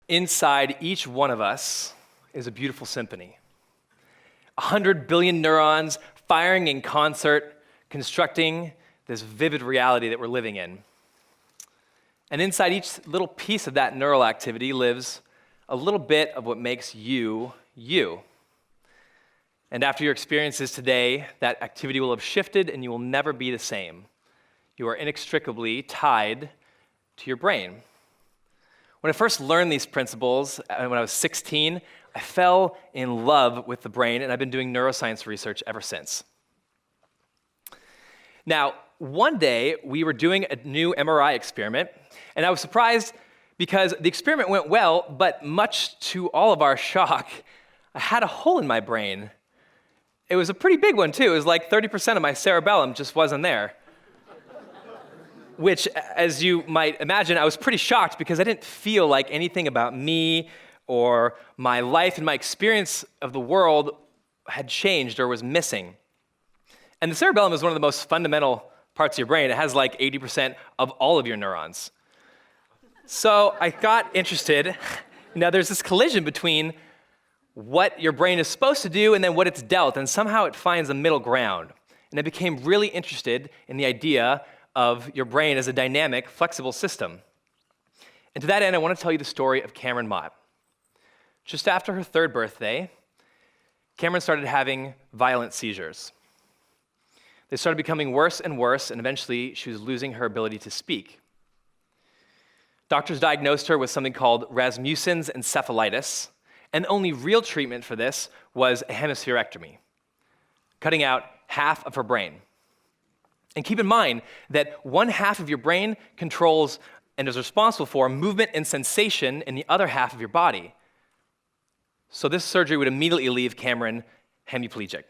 Inside each one of us is a beautiful symphony. 100 billion neurons firing in concert, constructing this vivid reality that we're living in. And inside each little piece of that neural activity lives a little bit of what makes you, you. And after your experiences today, that activity will have shifted and you will never be the same. You are inextricably tied to your brain. When I first learned these principles, when I was 16, I fell in love with the brain, and I've been doing neuroscience research ever since. Now, one day, we were doing a new MRI experiment, and I was surprised because the experiment went well, but much to all of our shock, I had a hole in my brain. It was a pretty big one, too. It was like 30% of my cerebellum just wasn't there. Which, as you might imagine, I was pretty shocked because I didn't feel like anything about me or my life and my experience of the world had changed or was missing. And the cerebellum is one of the most fundamental parts of your brain. It has like 80% of all of your neurons. So I got interested. Now there's this collision between what your brain is supposed to do and then what it's dealt, and somehow it finds a middle ground. And I became really interested in the idea of your brain as a dynamic, flexible system. And to that end, I want to tell you the story of Cameron Mott. Just after her 3rd birthday, Cameron started having violent seizures. They started becoming worse and worse, and eventually she was losing her ability to speak. Doctors diagnosed her with something called Rasmussen's encephalitis, and the only real treatment for this was a hemispherectomy, cutting out half of her brain. And keep in mind that 1/2 of your brain controls and is responsible for movement and sensation in the other half of your body. So this surgery would immediately leave Cameron hemiplegic.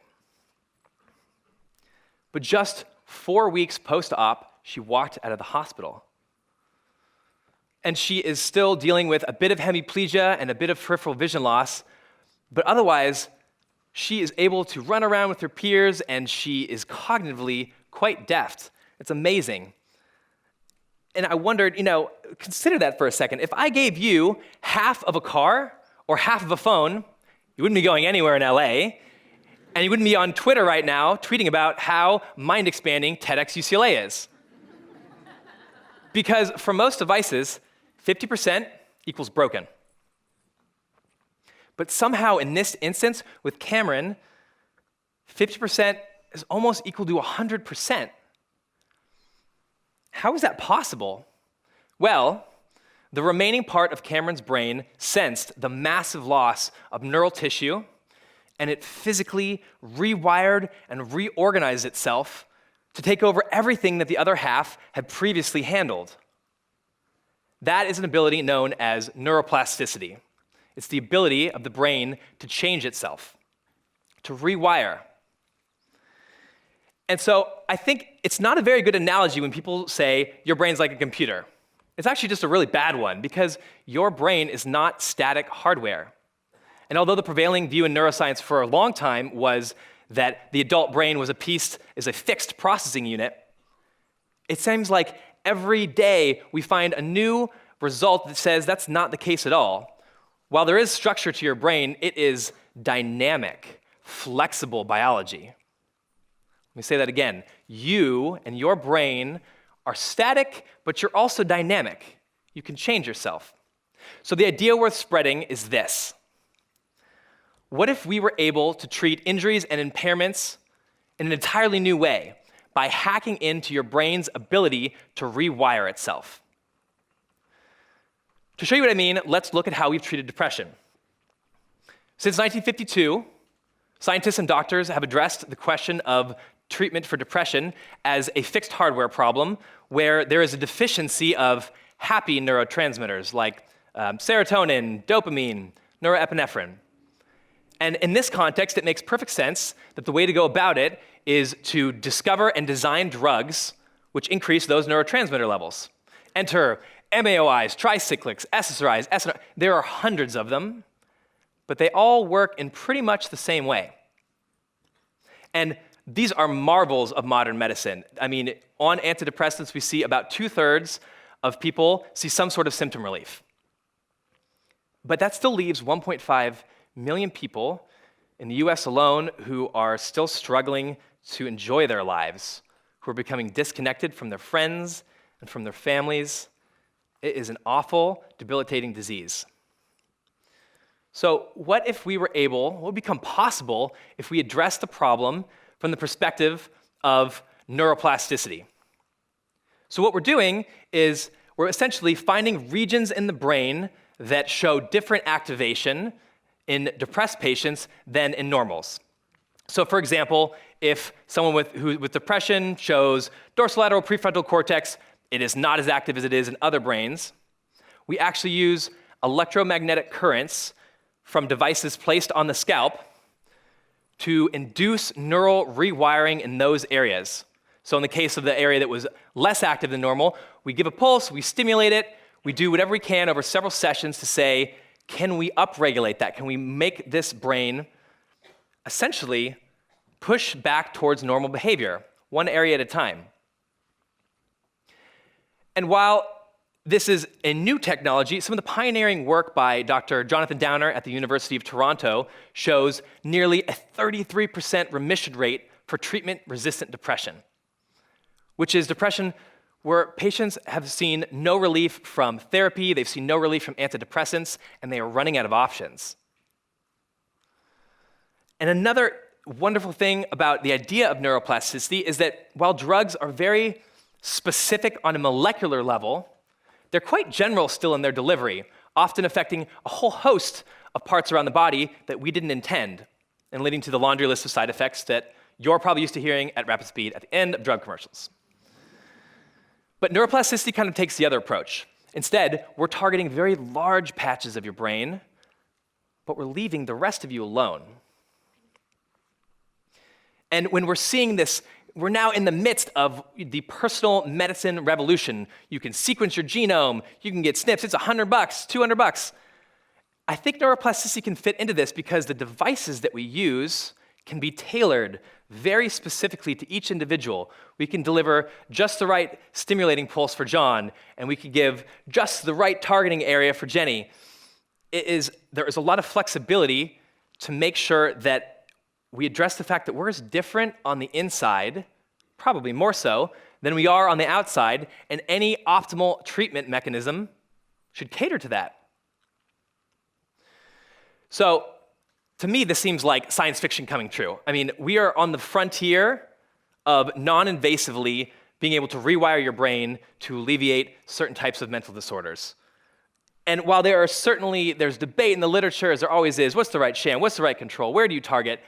But just 4 weeks post-op, she walked out of the hospital. And she is still dealing with a bit of hemiplegia and a bit of peripheral vision loss, but otherwise, she is able to run around with her peers and she is cognitively quite deft. It's amazing. And I wondered, consider that for a second. If I gave you half of a car or half of a phone, you wouldn't be going anywhere in LA, and you wouldn't be on Twitter right now tweeting about how mind-expanding TEDxUCLA is. Because for most devices, 50% equals broken. But somehow in this instance, with Cameron, 50% is almost equal to 100%. How is that possible? Well, the remaining part of Cameron's brain sensed the massive loss of neural tissue, and it physically rewired and reorganized itself to take over everything that the other half had previously handled. That is an ability known as neuroplasticity. It's the ability of the brain to change itself, to rewire. And so I think it's not a very good analogy when people say your brain's like a computer. It's actually just a really bad one because your brain is not static hardware. And although the prevailing view in neuroscience for a long time was that the adult brain was a fixed processing unit, it seems like every day we find a new result that says that's not the case at all. While there is structure to your brain, it is dynamic, flexible biology. Let me say that again. You and your brain are static, but you're also dynamic. You can change yourself. So the idea worth spreading is this. What if we were able to treat injuries and impairments in an entirely new way by hacking into your brain's ability to rewire itself? To show you what I mean, let's look at how we've treated depression. Since 1952, scientists and doctors have addressed the question of treatment for depression as a fixed hardware problem where there is a deficiency of happy neurotransmitters like serotonin, dopamine, norepinephrine. And in this context, it makes perfect sense that the way to go about it is to discover and design drugs which increase those neurotransmitter levels. Enter MAOIs, tricyclics, SSRIs, SNRIs. There are hundreds of them, but they all work in pretty much the same way. And these are marvels of modern medicine. I mean, on antidepressants, we see about 2/3 of people see some sort of symptom relief. But that still leaves 1.5 million people in the US alone who are still struggling to enjoy their lives, who are becoming disconnected from their friends and from their families. It is an awful, debilitating disease. So what would become possible if we address the problem from the perspective of neuroplasticity? So what we're doing is we're essentially finding regions in the brain that show different activation in depressed patients than in normals. So for example, if someone with depression shows dorsolateral prefrontal cortex, it is not as active as it is in other brains. We actually use electromagnetic currents from devices placed on the scalp to induce neural rewiring in those areas. So in the case of the area that was less active than normal, we give a pulse, we stimulate it, we do whatever we can over several sessions to say, can we upregulate that? Can we make this brain essentially push back towards normal behavior, one area at a time? And while this is a new technology, some of the pioneering work by Dr. Jonathan Downer at the University of Toronto shows nearly a 33% remission rate for treatment-resistant depression, which is depression where patients have seen no relief from therapy, they've seen no relief from antidepressants, and they are running out of options. And another wonderful thing about the idea of neuroplasticity is that while drugs are very specific on a molecular level, they're quite general still in their delivery, often affecting a whole host of parts around the body that we didn't intend, and leading to the laundry list of side effects that you're probably used to hearing at rapid speed at the end of drug commercials. But neuroplasticity kind of takes the other approach. Instead, we're targeting very large patches of your brain, but we're leaving the rest of you alone. And when we're seeing this, we're now in the midst of the personal medicine revolution. You can sequence your genome, you can get SNPs, it's $100, $200. I think neuroplasticity can fit into this because the devices that we use can be tailored very specifically to each individual. We can deliver just the right stimulating pulse for John, and we can give just the right targeting area for Jenny. There is a lot of flexibility to make sure that we address the fact that we're as different on the inside, probably more so, than we are on the outside, and any optimal treatment mechanism should cater to that. So, to me, this seems like science fiction coming true. I mean, we are on the frontier of non-invasively being able to rewire your brain to alleviate certain types of mental disorders. And while there's debate in the literature, as there always is, what's the right sham, what's the right control, where do you target?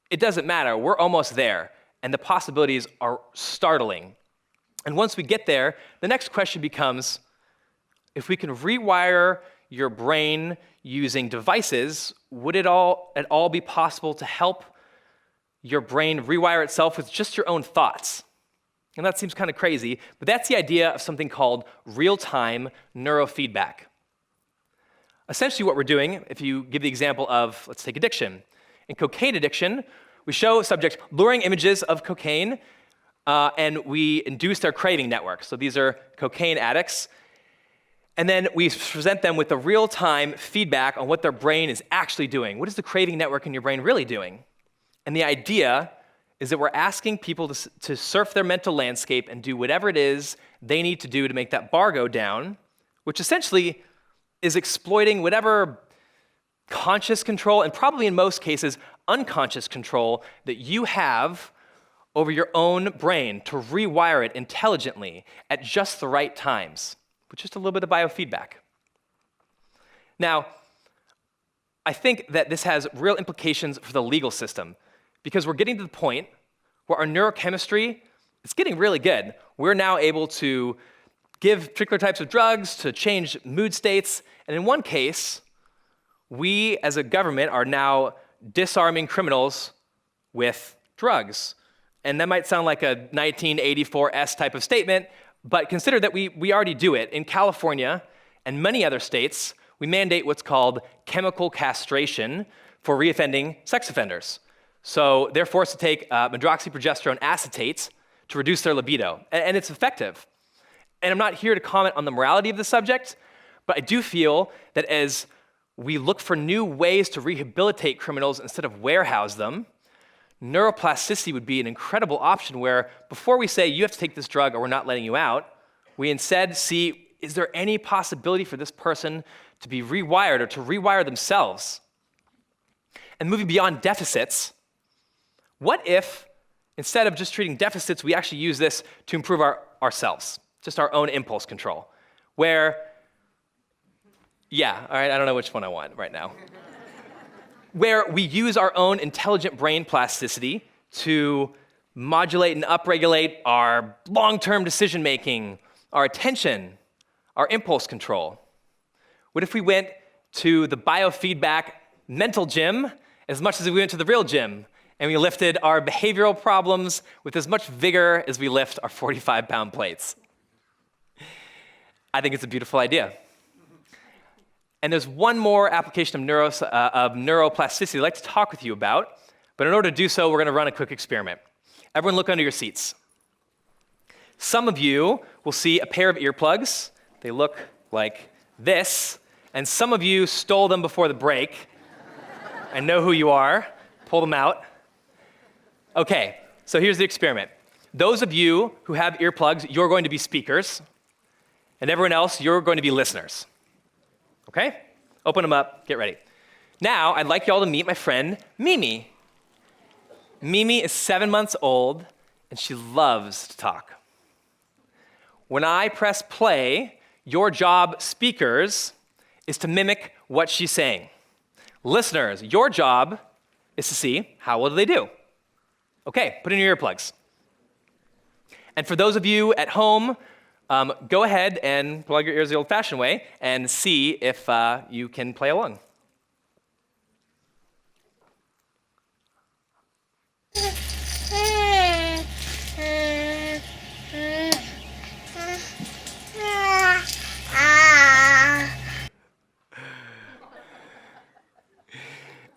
It doesn't matter, we're almost there, and the possibilities are startling. And once we get there, the next question becomes, if we can rewire your brain using devices, would it at all be possible to help your brain rewire itself with just your own thoughts? And that seems kind of crazy, but that's the idea of something called real-time neurofeedback. Essentially what we're doing, if you give the example of, let's take addiction. In cocaine addiction, we show subjects luring images of cocaine, and we induce their craving network. So these are cocaine addicts. And then we present them with the real-time feedback on what their brain is actually doing. What is the craving network in your brain really doing? And the idea is that we're asking people to surf their mental landscape and do whatever it is they need to do to make that bar go down, which essentially is exploiting whatever conscious control, and probably in most cases, unconscious control that you have over your own brain to rewire it intelligently at just the right times, with just a little bit of biofeedback. Now, I think that this has real implications for the legal system, because we're getting to the point where our neurochemistry is getting really good. We're now able to give particular types of drugs to change mood states, and in one case, we as a government are now disarming criminals with drugs. And that might sound like a 1984-esque type of statement, but consider that we already do it. In California and many other states, we mandate what's called chemical castration for reoffending sex offenders. So they're forced to take medroxyprogesterone acetate to reduce their libido, and it's effective. And I'm not here to comment on the morality of the subject, but I do feel that as We look for new ways to rehabilitate criminals instead of warehouse them. Neuroplasticity would be an incredible option where before we say, you have to take this drug or we're not letting you out, we instead see, is there any possibility for this person to be rewired or to rewire themselves? And moving beyond deficits, what if instead of just treating deficits, we actually use this to improve ourselves, just our own impulse control, where, yeah, all right, I don't know which one I want right now, where we use our own intelligent brain plasticity to modulate and upregulate our long-term decision-making, our attention, our impulse control. What if we went to the biofeedback mental gym as much as we went to the real gym, and we lifted our behavioral problems with as much vigor as we lift our 45-pound plates? I think it's a beautiful idea. And there's one more application of neuroplasticity I'd like to talk with you about, but in order to do so, we're going to run a quick experiment. Everyone look under your seats. Some of you will see a pair of earplugs. They look like this, and some of you stole them before the break. I know who you are. Pull them out. Okay, so here's the experiment. Those of you who have earplugs, you're going to be speakers, and everyone else, you're going to be listeners. Okay? Open them up, get ready. Now, I'd like y'all to meet my friend, Mimi. Mimi is 7 months old, and she loves to talk. When I press play, your job, speakers, is to mimic what she's saying. Listeners, your job is to see how well do they do. Okay, put in your earplugs. And for those of you at home, go ahead and plug your ears the old-fashioned way and see if you can play along.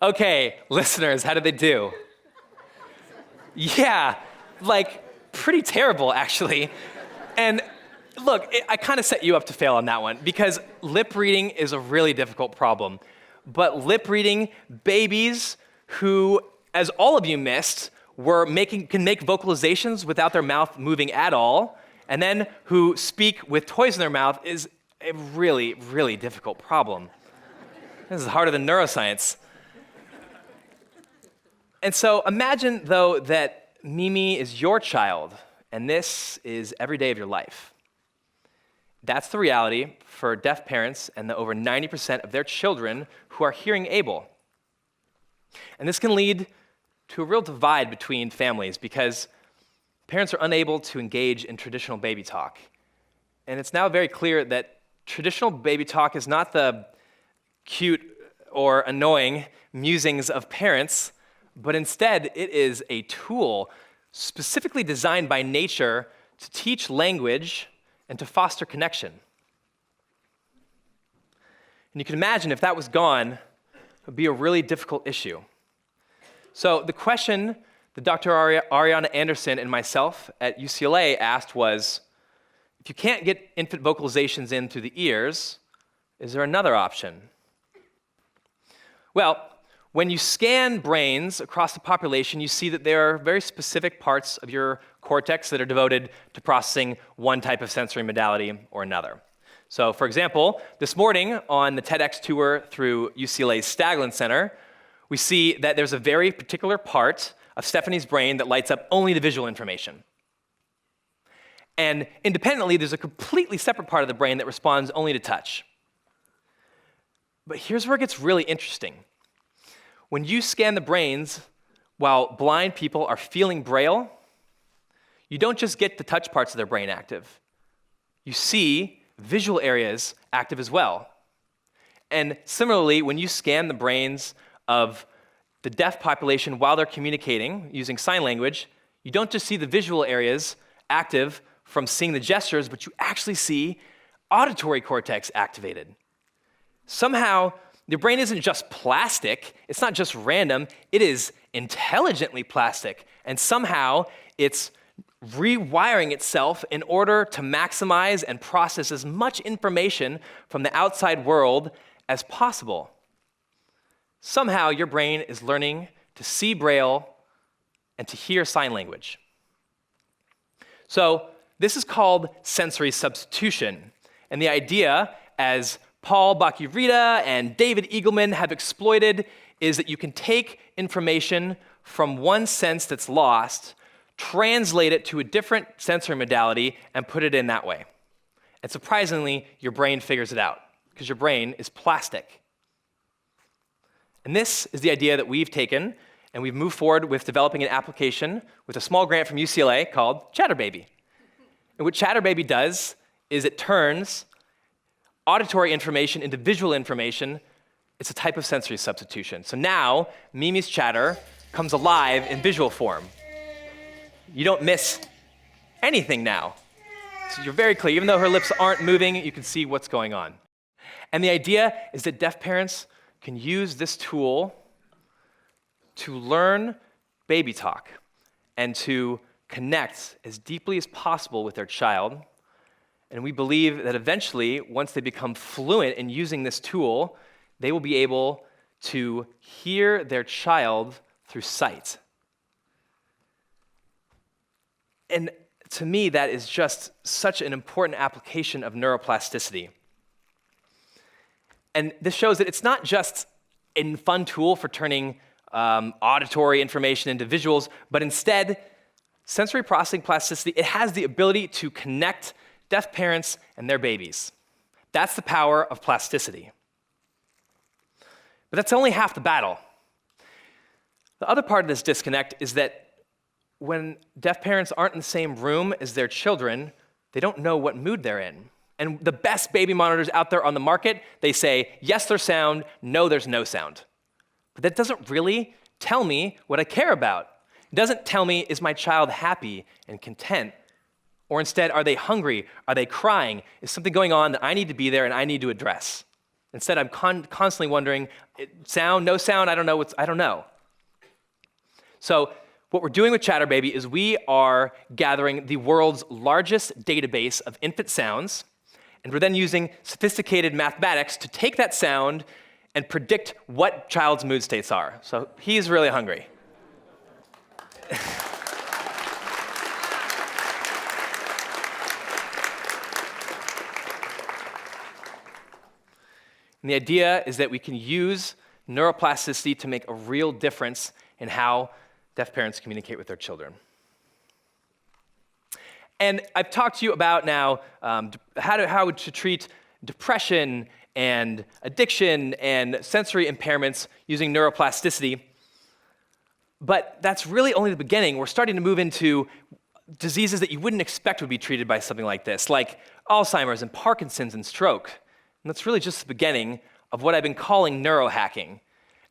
Okay, listeners, how did they do? Yeah, like pretty terrible, actually. And look, I kind of set you up to fail on that one because lip reading is a really difficult problem. But lip reading, babies who, as all of you missed, can make vocalizations without their mouth moving at all, and then who speak with toys in their mouth is a really, really difficult problem. This is harder than neuroscience. And so imagine, though, that Mimi is your child, and this is every day of your life. That's the reality for deaf parents and the over 90% of their children who are hearing able. And this can lead to a real divide between families because parents are unable to engage in traditional baby talk. And it's now very clear that traditional baby talk is not the cute or annoying musings of parents, but instead it is a tool specifically designed by nature to teach language and to foster connection. And you can imagine if that was gone, it would be a really difficult issue. So the question that Dr. Ariana Anderson and myself at UCLA asked was, if you can't get infant vocalizations in through the ears, is there another option? Well, when you scan brains across the population, you see that there are very specific parts of your cortex that are devoted to processing one type of sensory modality or another. So, for example, this morning on the TEDx tour through UCLA's Staglin Center, we see that there's a very particular part of Stephanie's brain that lights up only the visual information. And independently, there's a completely separate part of the brain that responds only to touch. But here's where it gets really interesting. When you scan the brains while blind people are feeling Braille, you don't just get the touch parts of their brain active. You see visual areas active as well. And similarly, when you scan the brains of the deaf population while they're communicating using sign language, you don't just see the visual areas active from seeing the gestures, but you actually see auditory cortex activated. Somehow, your brain isn't just plastic, it's not just random, it is intelligently plastic. And somehow, it's rewiring itself in order to maximize and process as much information from the outside world as possible. somehow your brain is learning to see Braille and to hear sign language. So this is called sensory substitution. And the idea, as Paul Bach-y-Rita and David Eagleman have exploited, is that you can take information from one sense that's lost, translate it to a different sensory modality, and put it in that way. And surprisingly, your brain figures it out, because your brain is plastic. And this is the idea that we've taken, and we've moved forward with developing an application with a small grant from UCLA called ChatterBaby. And what ChatterBaby does is it turns auditory information into visual information. It's a type of sensory substitution. So now, Mimi's chatter comes alive in visual form. You don't miss anything now. So you're very clear. Even though her lips aren't moving, you can see what's going on. And the idea is that deaf parents can use this tool to learn baby talk and to connect as deeply as possible with their child. And we believe that eventually, once they become fluent in using this tool, they will be able to hear their child through sight. And to me, that is just such an important application of neuroplasticity. And this shows that it's not just a fun tool for turning auditory information into visuals, but instead, sensory processing plasticity, it has the ability to connect deaf parents and their babies. That's the power of plasticity. But that's only half the battle. The other part of this disconnect is that when deaf parents aren't in the same room as their children, they don't know what mood they're in. And the best baby monitors out there on the market, they say, yes, there's sound, no, there's no sound. But that doesn't really tell me what I care about. It doesn't tell me, is my child happy and content? Or instead, are they hungry? Are they crying? Is something going on that I need to be there and I need to address? Instead, I'm constantly wondering, sound, no sound, I don't know. So what we're doing with ChatterBaby is we are gathering the world's largest database of infant sounds, and we're then using sophisticated mathematics to take that sound and predict what child's mood states are. So he's really hungry. And the idea is that we can use neuroplasticity to make a real difference in how deaf parents communicate with their children. And I've talked to you about now how to treat depression and addiction and sensory impairments using neuroplasticity. But that's really only the beginning. We're starting to move into diseases that you wouldn't expect would be treated by something like this, like Alzheimer's and Parkinson's and stroke. And that's really just the beginning of what I've been calling neurohacking.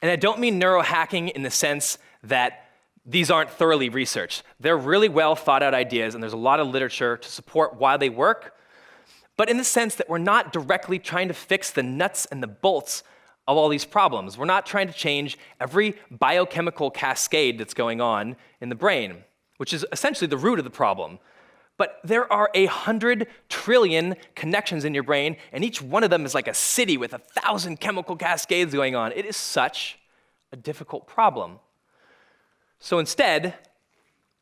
And I don't mean neurohacking in the sense that these aren't thoroughly researched. They're really well thought out ideas, and there's a lot of literature to support why they work, but in the sense that we're not directly trying to fix the nuts and the bolts of all these problems. We're not trying to change every biochemical cascade that's going on in the brain, which is essentially the root of the problem. But there are 100 trillion connections in your brain, and each one of them is like a city with 1,000 chemical cascades going on. It is such a difficult problem. So instead,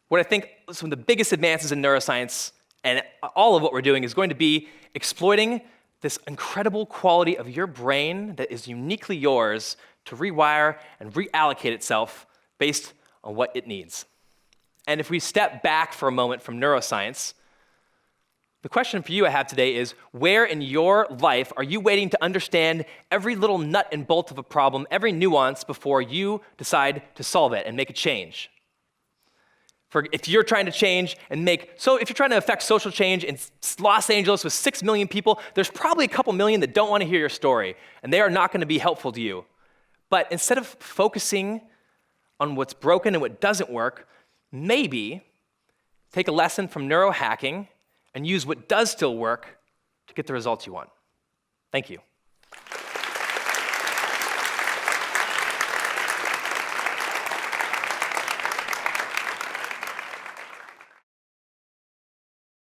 what I think some of the biggest advances in neuroscience and all of what we're doing is going to be exploiting this incredible quality of your brain that is uniquely yours to rewire and reallocate itself based on what it needs. And if we step back for a moment from neuroscience, the question for you I have today is, where in your life are you waiting to understand every little nut and bolt of a problem, every nuance, before you decide to solve it and make a change? If you're trying to change and if you're trying to affect social change in Los Angeles with 6 million people, there's probably a couple million that don't want to hear your story, and they are not going to be helpful to you. But instead of focusing on what's broken and what doesn't work, maybe take a lesson from neurohacking and use what does still work to get the results you want. Thank you.